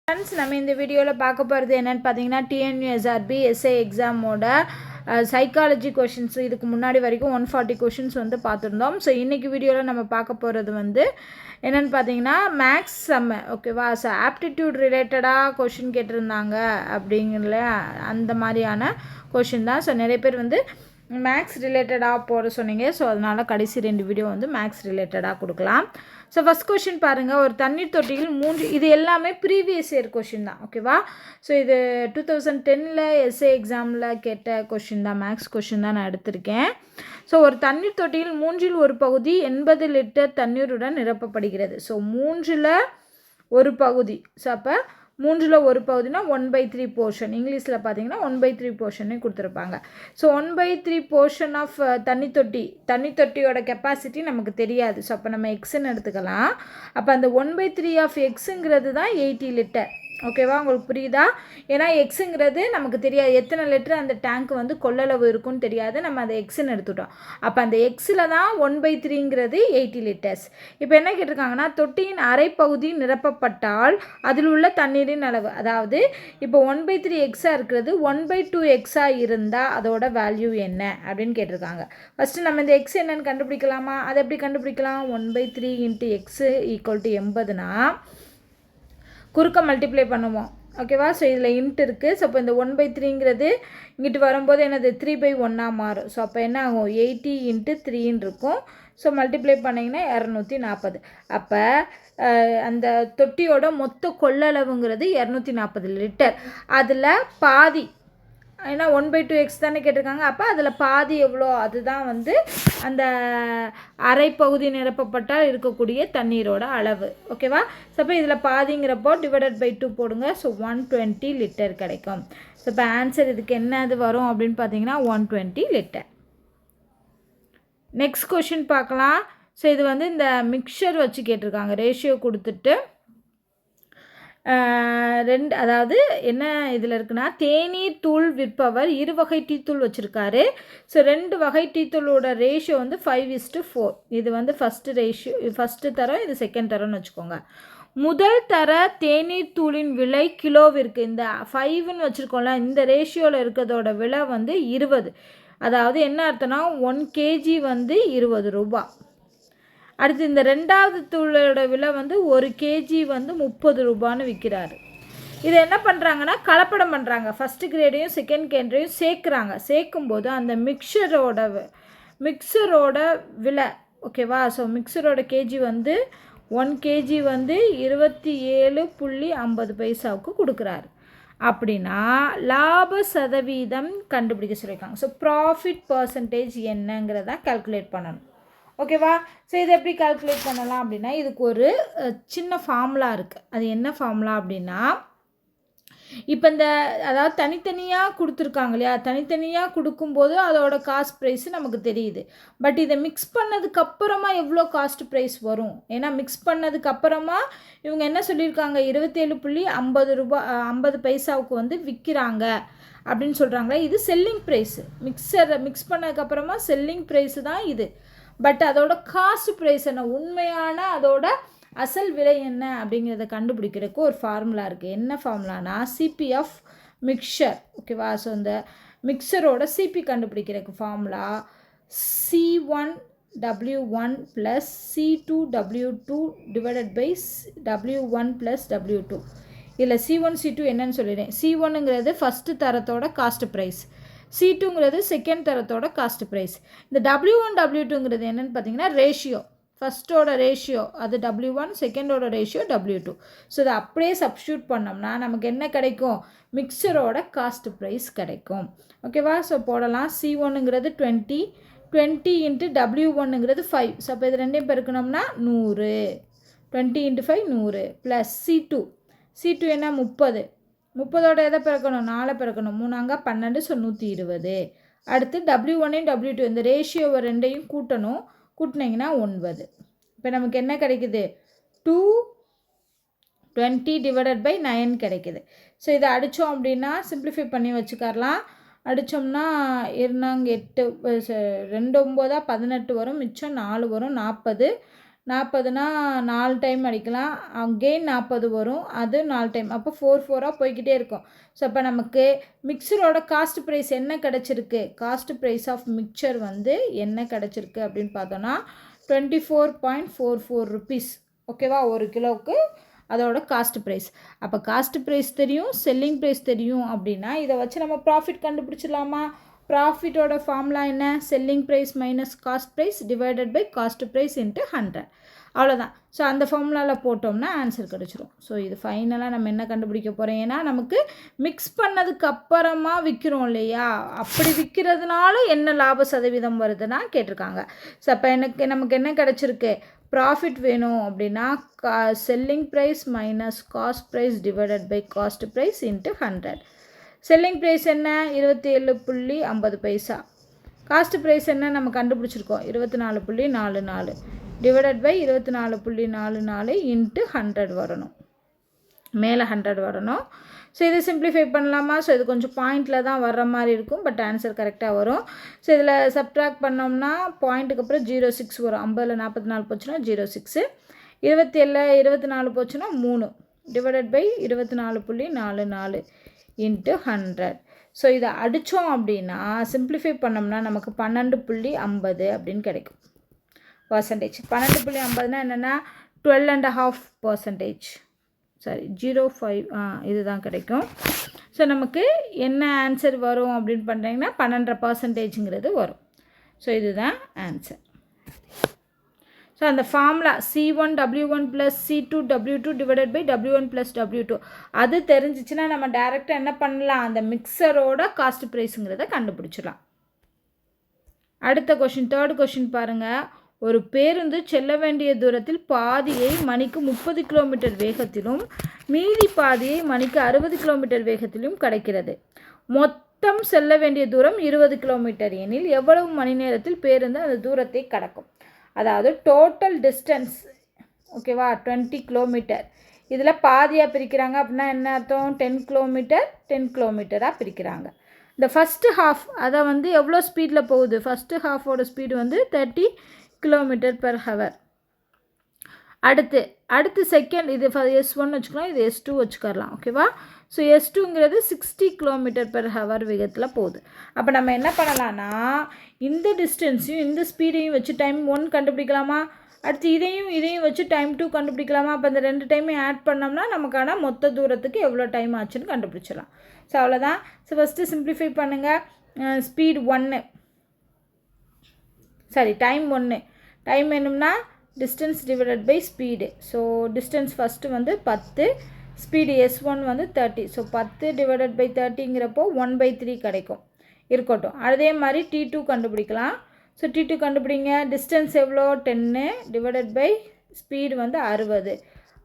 Friends, நம்ம இந்த வீடியோவில் பார்க்க போகிறது என்னென்னு பார்த்தீங்கன்னா, டிஎன்யூஎஸ்ஆர்பி எஸ்ஏ எக்ஸாமோட சைக்காலஜி கொஷின்ஸ். இதுக்கு முன்னாடி வரைக்கும் 140 கொஷின்ஸ் வந்து பார்த்துருந்தோம். ஸோ இன்றைக்கி வீடியோவில் நம்ம பார்க்க போகிறது வந்து என்னென்னு பார்த்தீங்கன்னா, மேக்ஸ் செம்ம ஓகேவா. ஸோ ஆப்டிடியூட் ரிலேட்டடாக கொஷின் கேட்டிருந்தாங்க அப்படிங்கிற அந்த மாதிரியான கொஷின் தான். ஸோ நிறைய பேர் வந்து மேக்ஸ் ரிலேட்டடாக போட சொன்னீங்க. ஸோ அதனால் கடைசி 2 வீடியோ வந்து மேக்ஸ் ரிலேட்டடாக கொடுக்கலாம். ஸோ ஃபஸ்ட் கொஷின் பாருங்கள். ஒரு தண்ணீர் தொட்டியில் 3 இது எல்லாமே ப்ரீவியஸ் இயர் கொஷின் தான் ஓகேவா. ஸோ இது 2010 எஸ்ஏ எக்ஸாமில் கேட்ட கொஷின் தான், மேக்ஸ் கொஷின் தான் நான் எடுத்திருக்கேன். ஸோ ஒரு தண்ணீர் தொட்டியில் 3 ஒரு பகுதி 80 லிட்டர் தண்ணீருடன் நிரப்பப்படுகிறது. ஸோ 3 ஒரு பகுதி. ஸோ அப்போ 3 ஒரு பகுதினா 1/3 போர்ஷன். இங்கிலீஷில் பார்த்தீங்கன்னா 1/3 போர்ஷனே கொடுத்துருப்பாங்க. ஸோ 1/3 போர்ஷன் ஆஃப் தண்ணி தொட்டியோட கெப்பாசிட்டி நமக்கு தெரியாது. ஸோ அப்போ நம்ம எக்ஸ்ன்னு எடுத்துக்கலாம். அப்போ அந்த 1/3 ஆஃப் எக்ஸுங்கிறது தான் 80 லிட்டர் ஓகேவா. உங்களுக்கு புரியுதா? ஏன்னா எக்ஸுங்கிறது நமக்கு தெரியாது, எத்தனை லிட்டர் அந்த டேங்க் வந்து கொள்ளளவு இருக்குன்னு தெரியாது. நம்ம அதை எக்ஸ்ன்னு எடுத்துட்டோம். அப்போ அந்த எக்ஸில் தான் 1/3ங்கிறது 80 லிட்டர்ஸ். இப்போ என்ன கேட்டிருக்காங்கன்னா, தொட்டியின் அரை பகுதி நிரப்பப்பட்டால் அதில் உள்ள தண்ணீரின் அளவு, அதாவது இப்போ 1/3 எக்ஸாக இருக்கிறது 1/2 எக்ஸாக இருந்தால் அதோட வேல்யூ என்ன அப்படின்னு கேட்டிருக்காங்க. ஃபஸ்ட்டு நம்ம இந்த எக்ஸ் என்னன்னு கண்டுபிடிக்கலாமா? அதை எப்படி கண்டுபிடிக்கலாம்? 1/3 × எக்ஸு = 80னா குறுக்க மல்டிப்ளை பண்ணுவோம் ஓகேவா. ஸோ இதில் இன்ட் இருக்குது. ஸோ இப்போ இந்த 1/3ங்கிறது இங்கிட்டு வரும்போது என்னது 3/1 மாறும். ஸோ அப்போ என்ன ஆகும்? 80 × 3ன்னு இருக்கும். ஸோ மல்டிப்ளை பண்ணிங்கன்னா 240. அப்போ அந்த தொட்டியோட மொத்த கொள்ளளவுங்கிறது 240 லிட்டர். அதில் பாதி, ஏன்னா 1/2 எக்ஸ் தானே கேட்டிருக்காங்க. அப்போ அதில் பாதி எவ்வளோ, அதுதான் வந்து அந்த அரை பகுதி நிரப்பப்பட்டால் இருக்கக்கூடிய தண்ணீரோட அளவு ஓகேவா. ஸோ அப்போ இதில் பாதிங்கிறப்போ /2 போடுங்க. ஸோ 120 லிட்டர் கிடைக்கும். ஸோ இப்போ ஆன்சர் இதுக்கு என்னது வரும் அப்படின்னு பார்த்தீங்கன்னா 120 லிட்டர். நெக்ஸ்ட் கொஷின் பார்க்கலாம். ஸோ இது வந்து இந்த மிக்சர் வச்சு கேட்டிருக்காங்க. ரேஷியோ கொடுத்துட்டு அதாவது என்ன இதில் இருக்குன்னா, தேநீர் தூள் விற்பவர் 2 வகை டீத்தூள் வச்சுருக்காரு. ஸோ 2 வகை டீத்தூளோட ரேஷியோ வந்து 5:4. இது வந்து ஃபஸ்ட்டு தரம், இது செகண்ட் தரம்னு வச்சுக்கோங்க. முதல் தர தேநீர் தூளின் விலை கிலோவிற்கு, இந்த 5ன்னு வச்சுருக்கோம்ல, இந்த ரேஷியோவில் இருக்கிறதோட விலை வந்து 20. அதாவது என்ன அர்த்தம்னா 1 kg வந்து 20 ரூபா. அடுத்து இந்த 2வது தூளோட விலை வந்து 1 kg வந்து 30 ரூபான்னு விற்கிறாரு. இதை என்ன பண்ணுறாங்கன்னா கலப்படம் பண்ணுறாங்க. ஃபஸ்ட்டு கிரேடையும் செகண்ட் கிரேடையும் சேர்க்குறாங்க. சேர்க்கும்போது அந்த மிக்சரோட விலை ஓகேவா. ஸோ மிக்சரோட கேஜி வந்து 1 kg வந்து 27.50 பைசாவுக்கு கொடுக்குறாரு. அப்படின்னா லாப சதவீதம் கண்டுபிடிக்க சொல்லியிருக்காங்க. ஸோ ப்ராஃபிட் பர்சன்டேஜ் என்னங்கிறத கால்குலேட் பண்ணணும் ஓகேவா. ஸோ இதை எப்படி கால்குலேட் பண்ணலாம் அப்படின்னா, இதுக்கு ஒரு சின்ன ஃபார்முலா இருக்குது. அது என்ன ஃபார்முலா அப்படின்னா, இப்போ இந்த அதாவது தனித்தனியாக கொடுத்துருக்காங்க இல்லையா, தனித்தனியாக கொடுக்கும்போது அதோட காஸ்ட் ப்ரைஸ் நமக்கு தெரியுது. பட் இதை மிக்ஸ் பண்ணதுக்கப்புறமா எவ்வளோ காஸ்ட் ப்ரைஸ் வரும்? ஏன்னா மிக்ஸ் பண்ணதுக்கப்புறமா இவங்க என்ன சொல்லியிருக்காங்க, 27.50 ரூபா 50 பைசாவுக்கு வந்து விற்கிறாங்க அப்படின்னு சொல்கிறாங்களே. இது செல்லிங் ப்ரைஸு. மிக்ஸ் பண்ணதுக்கப்புறமா செல்லிங் ப்ரைஸு தான் இது. பட் அதோட காஸ்ட் ப்ரைஸ் என்ன, உண்மையான அதோட அசல் விலை என்ன அப்படிங்கிறத கண்டுபிடிக்கிறதுக்கு ஒரு ஃபார்முலா இருக்குது. என்ன ஃபார்முலானா சிபிஎஃப் மிக்சர் ஓகேவா. ஸோ இந்த மிக்சரோட சிபி கண்டுபிடிக்கிறதுக்கு formula C1W1 + C2W2 / W1 + W2. இதில் C1 C2 என்னன்னு சொல்லிடுறேன். C1ங்கிறது ஃபஸ்ட்டு தரத்தோட காஸ்ட் ப்ரைஸ், C2ங்கிறது செகண்ட் தரத்தோட காஸ்ட் ப்ரைஸ். இந்த W1 W2ங்கிறது என்னென்னு பார்த்தீங்கன்னா ரேஷியோ. ஃபஸ்ட்டோட ரேஷியோ அது W1, செகண்டோட ரேஷியோ W2. ஸோ இதை அப்படியே சப்ஸ்டியூட் பண்ணோம்னா நமக்கு என்ன கிடைக்கும்? மிக்சரோட காஸ்ட் ப்ரைஸ் கிடைக்கும் ஓகேவா. ஸோ போடலாம். C1ங்கிறது 20 × W1ங்கிறது 5. ஸோ அப்போ இது ரெண்டையும் பெருக்கணும்னா 100. 20 × 5 100 ப்ளஸ் C2 என்ன 30. 30ஓட எதை பிறக்கணும்? 4 பிறக்கணும். 3 அங்கே 12. ஸோ 120. அடுத்து W1 W2 இந்த ரேஷியோவை ரெண்டையும் கூட்டணும். கூட்டினீங்கன்னா 9. இப்போ நமக்கு என்ன கிடைக்குது? 220 / 9 கிடைக்குது. ஸோ இதை அடித்தோம் அப்படின்னா சிம்பிளிஃபை பண்ணி வச்சுக்கலாம். அடித்தோம்னா 2 9 18 வரும், மிச்சம் 4 வரும், 40. 40னா 4 டைம் அடிக்கலாம், அகெயின் 40 வரும், அது 4 டைம், அப்போ 4 போய்கிட்டே இருக்கும். ஸோ அப்போ நமக்கு மிக்சரோட காஸ்ட் ப்ரைஸ் என்ன கிடச்சிருக்கு, காஸ்ட் ப்ரைஸ் ஆஃப் மிக்சர் வந்து என்ன கிடச்சிருக்கு அப்படின்னு பார்த்தோன்னா 24.44 ருபீஸ். ஓகேவா, 1 கிலோவுக்கு அதோட காஸ்ட் ப்ரைஸ். அப்போ காஸ்ட் ப்ரைஸ் தெரியும், செல்லிங் ப்ரைஸ் தெரியும் அப்படின்னா இதை வச்சு நம்ம ப்ராஃபிட் கண்டுபிடிச்சிடலாமா? ப்ராஃபிட்டோட ஃபார்முலா என்ன? Selling price minus cost price divided by cost price into 100. அவ்வளோதான். ஸோ அந்த ஃபார்முலாவில் போட்டோம்னா ஆன்சர் கிடச்சிரும். ஸோ இது ஃபைனலாக நம்ம என்ன கண்டுபிடிக்க போகிறோம், ஏன்னா நமக்கு மிக்ஸ் பண்ணதுக்கு அப்புறமா விற்கிறோம் இல்லையா, அப்படி விற்கிறதுனால என்ன லாப சதவீதம் வருதுன்னா கேட்டிருக்காங்க. ஸோ அப்போ நமக்கு என்ன கிடச்சிருக்கு, ப்ராஃபிட் வேணும் அப்படின்னா selling price minus cost price divided by cost price into 100. Selling price என்ன 27.50. காஸ்ட் ப்ரைஸ் என்ன நம்ம கண்டுபிடிச்சிருக்கோம் 24.44 டிவைடட் பை 24.44 இன்ட்டு 100 வரணும், மேலே 100 வரணும். ஸோ இது சிம்பிளிஃபை பண்ணலாமா? ஸோ இது கொஞ்சம் பாயிண்டில் தான் வர்ற மாதிரி இருக்கும், பட் ஆன்சர் கரெக்டாக வரும். ஸோ இதில் சப்ட்ராக்ட் பண்ணோம்னா பாயிண்ட்டுக்கு அப்புறம் 0.6 வரும். 50ல் 44 போச்சுன்னா 0.6, 24 போச்சுன்னா 3 டிவைடட் பை 24.44 இன்ட்டு 100. ஸோ இதை அடித்தோம் அப்படின்னா சிம்பிளிஃபை பண்ணோம்னா நமக்கு 12.50 அப்படின்னு கிடைக்கும் பர்சன்டேஜ். 12.50னா என்னென்னா 12.5%. சாரி 0.5 இதுதான் கிடைக்கும். ஸோ நமக்கு என்ன ஆன்சர் வரும் அப்படின்னு பண்ணுறீங்கன்னா 12.5%ங்கிறது வரும். ஸோ இதுதான் ஆன்சர். ஸோ அந்த formula C1W1 + C2W2 divided by W1 + W2 அது தெரிஞ்சிச்சுன்னா நம்ம டைரெக்டாக என்ன பண்ணலாம், அந்த மிக்சரோட காஸ்ட் ப்ரைஸுங்கிறத கண்டுபிடிச்சிடலாம். அடுத்த கொஷின், தேர்ட் கொஷின் பாருங்கள். ஒரு பேருந்து செல்ல வேண்டிய தூரத்தில் பாதியை மணிக்கு 30 கிலோமீட்டர் வேகத்திலும் மீதி பாதியை மணிக்கு 60 கிலோமீட்டர் வேகத்திலும் கிடைக்கிறது. மொத்தம் செல்ல வேண்டிய தூரம் 20 கிலோமீட்டர் எனில் எவ்வளவு மணி நேரத்தில் பேருந்து அந்த தூரத்தை கடக்கும்? அதாவது டோட்டல் டிஸ்டன்ஸ் ஓகேவா 20 கிலோமீட்டர், இதில் பாதியாக பிரிக்கிறாங்க அப்படின்னா என்ன அர்த்தம், 10 கிலோமீட்டர் 10 கிலோமீட்டராக பிரிக்கிறாங்க. இந்த ஃபஸ்ட்டு ஹாஃப் அதை வந்து எவ்வளோ ஸ்பீடில் போகுது, ஃபஸ்ட்டு ஹாஃபோட ஸ்பீடு வந்து 30 km/h. அடுத்து செகண்ட் இது S1 வச்சுக்கலாம், இது S2 வச்சுக்கலாம். ஓகேவா, ஸோ S2ங்கிறது 60 km/h வேகத்தில் போகுது. அப்போ நம்ம என்ன பண்ணலான்னா இந்த டிஸ்டன்ஸையும் இந்த ஸ்பீடையும் வச்சு டைம் 1 கண்டுபிடிக்கலாமா, அடுத்து இதையும் வச்சு டைம் 2 கண்டுபிடிக்கலாமா. அப்போ அந்த 2 டைமையும் ஆட் பண்ணோம்னா நமக்கான மொத்த தூரத்துக்கு எவ்வளோ டைம் ஆச்சுன்னு கண்டுபிடிச்சிடலாம். ஸோ அவ்வளோதான். ஸோ ஃபஸ்ட்டு சிம்பிளிஃபை பண்ணுங்கள். ஸ்பீட் 1 சாரி டைம் 1, டைம் வேணும்னா distance divided by speed. So distance first வந்து 10, ஸ்பீடு S1 வந்து 30. ஸோ 10 டிவைடட் பை 30ங்கிறப்போ 1/3 கிடைக்கும். இருக்கட்டும். அதே மாதிரி T2 கண்டுபிடிக்கலாம். ஸோ T2 கண்டுபிடிங்க. டிஸ்டன்ஸ் எவ்வளோ 10 டிவைடட் பை ஸ்பீடு வந்து 60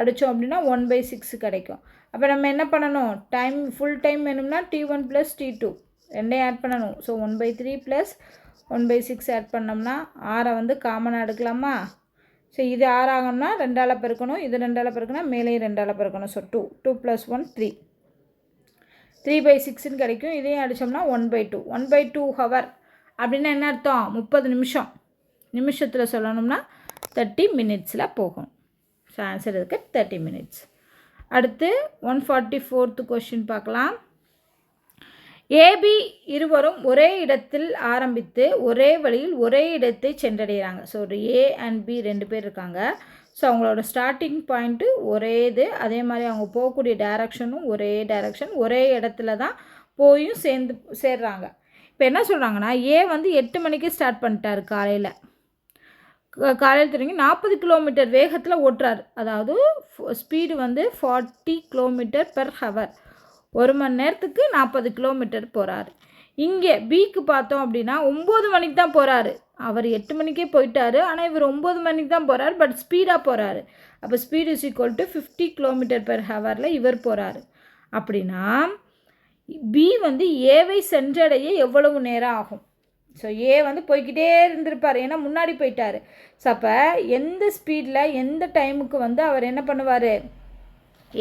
அடித்தோம் அப்படின்னா 1/6 கிடைக்கும். அப்போ நம்ம என்ன பண்ணணும், டைம் ஃபுல் டைம் வேணும்னா T1 + T2 ரெண்டையும் ஆட் பண்ணணும். ஸோ 1/3 + 1/6 ஆட் பண்ணோம்னா 6 வந்து காமனாக எடுக்கலாமா. ஸோ இது 6 ஆகணும்னா 2ஆல் பெருக்கணும், இது 2ஆல் பெருக்கணும், மேலேயும் 2ஆல் பெருக்கணும். ஸோ 2 + 1 3, 3/6ன்னு கிடைக்கும். இதையும் அடித்தோம்னா 1/2, 1/2 ஹவர் அப்படின்னா என்ன அர்த்தம், 30 நிமிஷத்தில் சொல்லணும்னா 30 மினிட்ஸில் போகும். ஸோ ஆன்சர் இதுக்கு 30 மினிட்ஸ். அடுத்து 144th கொஷின் பார்க்கலாம். ஏபி இருவரும் ஒரே இடத்தில் ஆரம்பித்து ஒரே வழியில் ஒரே இடத்தை சென்றடைகிறாங்க. ஸோ ஒரு A and B 2 பேர் இருக்காங்க. ஸோ அவங்களோட ஸ்டார்டிங் பாயிண்ட்டு ஒரே இது, அதே மாதிரி அவங்க போகக்கூடிய டைரக்ஷனும் ஒரே டைரக்ஷன், ஒரே இடத்துல தான் போயும் சேர்றாங்க. இப்போ என்ன சொல்கிறாங்கன்னா A வந்து 8 மணிக்கு ஸ்டார்ட் பண்ணிட்டார் காலையில் தொடங்கி 40 கிலோமீட்டர் வேகத்தில் ஓட்டுறாரு. அதாவது ஸ்பீடு வந்து 40 km/h, 1 மணி நேரத்துக்கு 40 கிலோமீட்டர் போகிறாரு. இங்கே Bக்கு பார்த்தோம் அப்படின்னா 9 மணிக்கு தான் போகிறாரு. அவர் 8 மணிக்கே போயிட்டார், ஆனால் இவர் 9 மணிக்கு தான் போகிறார், பட் ஸ்பீடாக போகிறாரு. அப்போ ஸ்பீடு = 50 km/h இவர் போகிறாரு. அப்படின்னா B வந்து ஏவை சென்றடைய எவ்வளவு நேரம் ஆகும்? ஸோ A வந்து போய்கிட்டே இருந்திருப்பார், ஏன்னா முன்னாடி போயிட்டார். ஸோ அப்போ எந்த ஸ்பீடில் எந்த டைமுக்கு வந்து அவர் என்ன பண்ணுவார்,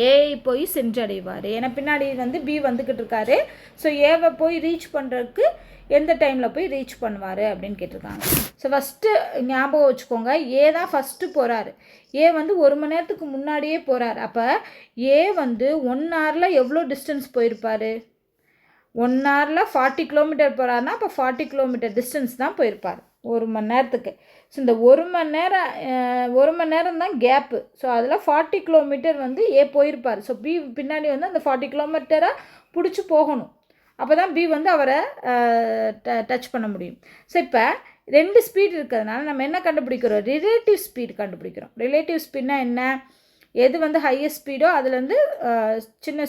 ஏ போய் சென்றடைவார். ஏன்னா பின்னாடி வந்து பி வந்துக்கிட்டு இருக்காரு. ஸோ ஏவை போய் ரீச் பண்ணுறதுக்கு எந்த டைமில் போய் ரீச் பண்ணுவார் அப்படின்னு கேட்டிருக்காங்க. ஸோ ஃபஸ்ட்டு ஞாபகம் வச்சுக்கோங்க, ஏ தான் ஃபஸ்ட்டு போகிறாரு. ஏ வந்து 1 மணி நேரத்துக்கு முன்னாடியே போகிறார். அப்போ ஏ வந்து 1 ஹவரில் எவ்வளோ டிஸ்டன்ஸ் போயிருப்பார்? 1 ஹவரில் 40 கிலோமீட்டர் போகிறாருன்னா அப்போ 40 கிலோமீட்டர் டிஸ்டன்ஸ் தான் போயிருப்பார் 1 மணி நேரத்துக்கு. ஸோ இந்த 1 மணி நேரம் தான் கேப்பு. ஸோ அதில் 40 கிலோமீட்டர் வந்து ஏ போயிருப்பார். ஸோ பி பின்னாடி வந்து அந்த 40 கிலோமீட்டரை பிடிச்சி போகணும். அப்போ தான் பி வந்து அவரை டச் பண்ண முடியும். ஸோ இப்போ 2 ஸ்பீட் இருக்கிறதுனால நம்ம என்ன கண்டுபிடிக்கிறோம்? ரிலேட்டிவ் ஸ்பீட் கண்டுபிடிக்கிறோம். ரிலேட்டிவ் ஸ்பீட்னா என்ன? எது வந்து ஹையஸ்ட் ஸ்பீடோ அதுலேருந்து சின்ன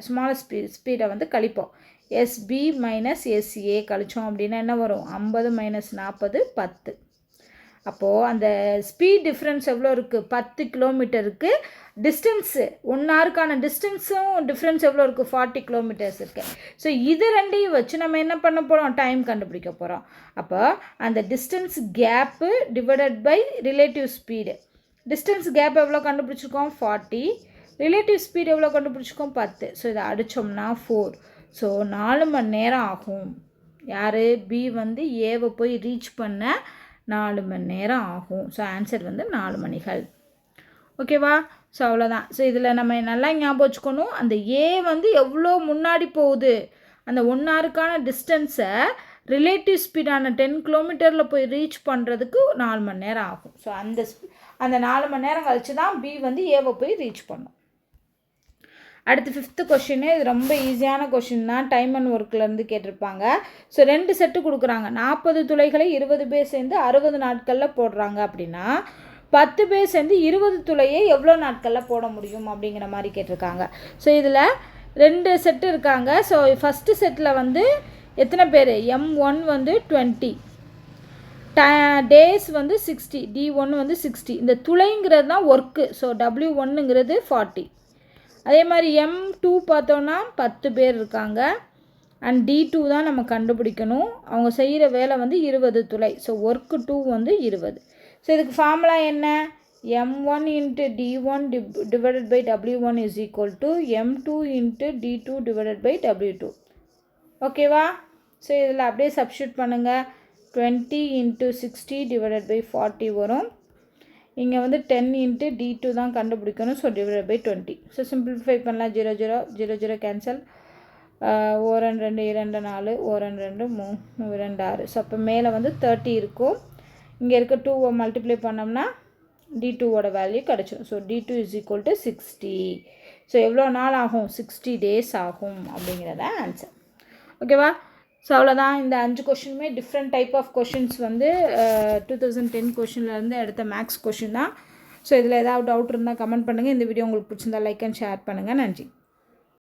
ஸ்மால் ஸ்பீடை வந்து கழிப்போம். எஸ்பி மைனஸ் எஸ்ஏ கழிச்சோம் அப்படின்னா என்ன வரும்? 50 மைனஸ் 40 10. அப்போது அந்த ஸ்பீட் டிஃப்ரென்ஸ் எவ்வளோ இருக்குது? 10 கிலோமீட்டருக்கு. டிஸ்டன்ஸு 1 ஹவருக்கான டிஸ்டன்ஸும் டிஃப்ரென்ஸ் எவ்வளோ இருக்குது? 40 கிலோமீட்டர்ஸ் இருக்குது. ஸோ இது ரெண்டையும் வச்சு நம்ம என்ன பண்ண போகிறோம்? டைம் கண்டுபிடிக்க போகிறோம். அப்போ அந்த distance gap divided by relative speed. Distance gap எவ்வளோ கண்டுபிடிச்சிருக்கோம்? 40. ரிலேட்டிவ் ஸ்பீடு எவ்வளோ கண்டுபிடிச்சிருக்கோம்? 10. ஸோ இதை அடித்தோம்னா 4. ஸோ 4 மணி நேரம் ஆகும். யார்? பி வந்து ஏவை போய் ரீச் பண்ண 4 மணி நேரம் ஆகும். ஸோ ஆன்சர் வந்து 4 மணிகள். ஓகேவா? ஸோ அவ்வளோதான். ஸோ இதில் நம்ம நல்லா ஞாபகம் வச்சுக்கணும், அந்த ஏ வந்து எவ்வளோ முன்னாடி போகுது, அந்த 1 ஹவருக்கான டிஸ்டன்ஸை ரிலேட்டிவ் ஸ்பீடான 10 கிலோமீட்டரில் போய் ரீச் பண்ணுறதுக்கு 4 மணி நேரம் ஆகும். ஸோ அந்த 4 மணி நேரம் கழிச்சு தான் பி வந்து ஏவை போய் ரீச் பண்ணும். அடுத்து 5th கொஷின். இது ரொம்ப ஈஸியான கொஷின் தான். டைம் அண்ட் ஒர்க்லேருந்து கேட்டிருப்பாங்க. ஸோ 2 செட்டு கொடுக்குறாங்க. 40 துளைகளை 20 பேர் சேர்ந்து 60 நாட்களில் போடுறாங்க அப்படின்னா 10 பேர் சேர்ந்து 20 துளையை எவ்வளோ நாட்களில் போட முடியும் அப்படிங்கிற மாதிரி கேட்டிருக்காங்க. ஸோ இதில் 2 செட்டு இருக்காங்க. ஸோ ஃபஸ்ட்டு செட்டில் வந்து எத்தனை பேர்? M1 வந்து 20, டேஸ் வந்து 60, D1 வந்து 60. இந்த துளைங்கிறது தான் ஒர்க்கு. ஸோ W1ங்கிறது 40. அதே மாதிரி M2 பார்த்தோன்னா 10 பேர் இருக்காங்க. அண்ட் D2 தான் நம்ம கண்டுபிடிக்கணும். அவங்க செய்கிற வேலை வந்து 20 துளை. ஸோ ஒர்க்கு 2 வந்து 20. ஸோ இதுக்கு ஃபார்முலா என்ன? M1 into D1 divided by W1 is equal to M2 into D2 divided by W2. ஓகேவா? ஸோ இதில் அப்படியே சப்ஸ்டியூட் பண்ணுங்கள். 20 இன்ட்டு 60 டிவைடட் பை 40 வரும். இங்கே வந்து 10 இன்ட்டு D2 தான் கண்டுபிடிக்கணும். So divided by 20. So simplify பண்ணலாம். 0 0 0 0 கேன்சல். 1 2 2 4 1 2 3 2 6. ஸோ அப்போ மேலே வந்து 30 இருக்கும். இங்கே இருக்க 2 மல்டிப்ளை பண்ணோம்னா D2ஓட வேல்யூ கிடச்சிடும். So D2 is equal to 60. So எவ்வளோ நாள் ஆகும்? 60 டேஸ் ஆகும் அப்படிங்கிறத ஆன்சர். ஓகேவா? ஸோ அவ்வளோதான். இந்த 5 கொஷினுமே டிஃப்ரெண்ட் டைப் ஆஃப் கொஷின்ஸ் வந்து 2010 கொஷின்லேருந்து எடுத்த மேக்ஸ் கொஷின் தான். ஸோ இதில் ஏதாவது டவுட் இருந்தால் கமெண்ட் பண்ணுங்கள். இந்த வீடியோ உங்களுக்கு பிடிச்சிருந்தா லைக் அண்ட் ஷேர் பண்ணுங்கள். நன்றி.